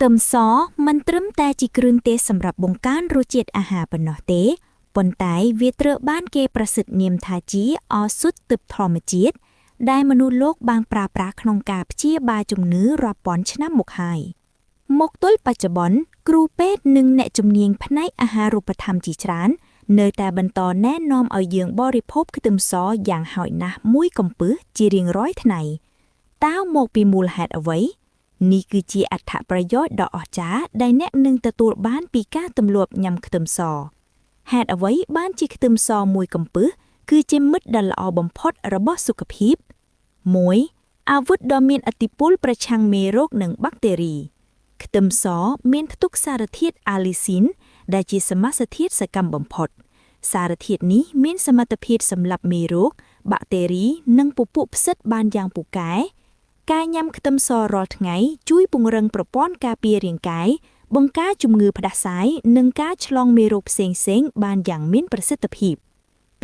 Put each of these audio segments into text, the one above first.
ទឹមសមិនត្រឹមតែជាគ្រឿងទេសសម្រាប់បង្កើនរសជាតិអាហារប៉ុណ្ណោះទេប៉ុន្តែវាត្រូវបានគេប្រសិទ្ធនាមថាជាឱសថទិព្វធម្មជាតិដែលមនុស្សលោកបានប្រើប្រាស់ក្នុងការព្យាបាលជំងឺរាប់ពាន់ឆ្នាំមកហើយមកទល់បច្ចុប្បន្នគ្រូពេទ្យនិងអ្នកជំនាញផ្នែកអាហារូបត្ថម្ភជាច្រើននៅតែបន្តណែនាំឲ្យយើងបរិភោគខ្ទឹមសយ៉ាងហោចណាស់មួយកំពឹសជារៀងរាល់ថ្ងៃតើមកពីមូលហេតុអ្វីនេះគឺជាអត្ថប្រយោជន៍ដ៏អស្ចារ្យដែលអ្នកនឹងទទួលបានពីការទម្លាប់ញ៉ាំខ្ទឹមសហេតុអ្វីបានជាខ្ទឹមសមួយកំពឹសគឺជាមិត្តដ៏ល្អបំផុតរបស់សុខភាព1អាវុធដ៏មានឥទ្ធិពលប្រឆាំងមេរោគនិងបាក់តេរីខ្ទឹមសមានផ្ទុកសារធាតុអាលីស៊ីនដែលជាសមាសធាតុសកម្មបំផុតសារធាតុនេះមានសមត្ថភាពសម្លាប់មេរោគបាក់តេរីនិងពពួកផ្សិតបានយ៉ាងពូកែការញ៉ាំខ្ទឹមសរាល់ថ្ងៃជួយពង្រឹងប្រព័ន្ធការពាររាងកាយបង្ការជំងឺផ្ដាសាយនិងការឆ្លងមេរោគផ្សេងៗបានយ៉ាងមានប្រសិទ្ធភាព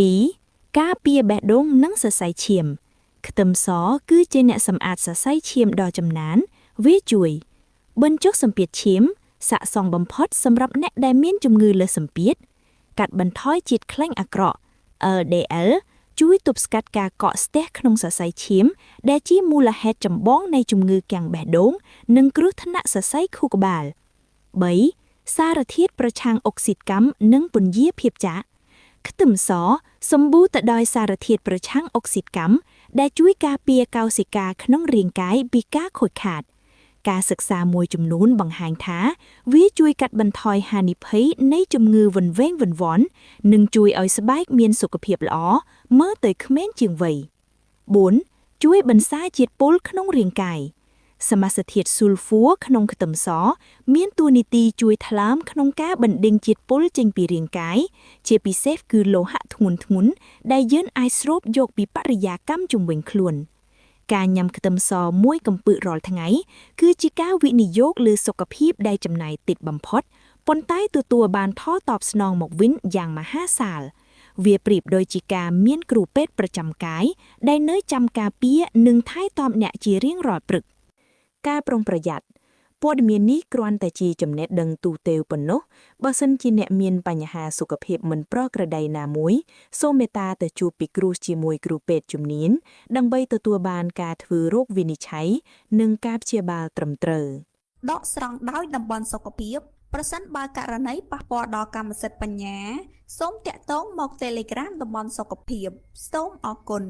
2ការពារបេះដូងនិងសរសៃឈាមខ្ទឹមសគឺជាអ្នកសម្អាតសរសៃឈាមដ៏ចំណានវាជួយបញ្ចុះសម្ពាធឈាមស័ក្តិសមបំផុតសម្រាប់អ្នកដែលមានជំងឺលើសសម្ពាធកាត់បន្ថយជាតិខ្លាញ់អាក្រក់ LDL ជួយទប់ស្កាត់ការកកស្ទះក្នុងសរសៃឈាមដែលជាមូលហេតុចម្បងនៃជំងឺគាំងបេះដូងនិងគ្រោះថ្នាក់សរសៃខួរក្បាល3សារធាតុប្រឆាំងអុកស៊ីតកម្មនិងពន្យាភាពចាស់ខ្ទឹមសសម្បូរទៅដោយសារធាតុប្រឆាំងអុកស៊ីតកម្មដែលជួយការពារកោសិកាក្នុងរាងកាយពីការខូចខាតការសិក្សាមួយចំនួនបង្ហាញថាវាជួយកាត់បន្ថយហានិភ័យនៃជំងឺវង្វេងវង្វាន់និងជួយឲ្យស្បែកមានសុខភាពល្អមើលទៅក្មេងជាងវ័យ4ជួយបន្សាបជាតិពុលក្នុងរាងកាយសមាសធាតុស៊ុលហ្វួរក្នុងខ្ទឹមសមានតួនាទីជួយថ្លើមក្នុងការបណ្ដេញជាតិពុលចេញពីរាងកាយជាពិសេសគឺលោហៈធ្ងន់ៗដែលយើងអាចស្រូបយកពីបរិយាកាសជុំវិញខ្លួនការញ៉ាំខ្ទឹមសមួយកំពឹសរាល់ថ្ងៃគឺជាការវិនិយោគលើសុខភាពដែលចំណាយតិចបំផុតប៉ុន្តែទទួលបានផលតបស្នងមកវិញយ៉ាងមហាសាលវាប្រៀបដូចជាការមានគ្រូពេទ្យប្រចាំកាយដែលនៅចាំការពារនិងថែទាំអ្នកជារៀងរាល់ព្រឹកការប្រុងប្រយ័ត្នព័ត៌មាននេះគ្រាន់តែជាចំណេះដឹងទូទៅប៉ុណ្ណោះបើសិនជាអ្នកមានបញ្ហាសុខភាពមិនប្រក្រតីណាមួយសូមមេត្តាទៅជួបពិគ្រោះជាមួយគ្រូពេទ្យជំនាញដើម្បីទទួលបានការធ្វើរោគវិនិច្ឆ័យនិងការព្យាបាលត្រឹមត្រូវដកស្រង់ដោយតំបន់សុខភាពប្រសិនបើករណីប៉ះពាល់ដល់កម្មសិទ្ធិបញ្ញាសូមតាក់ទងមក Telegram តំបន់សុខភាពសូមអរគុណ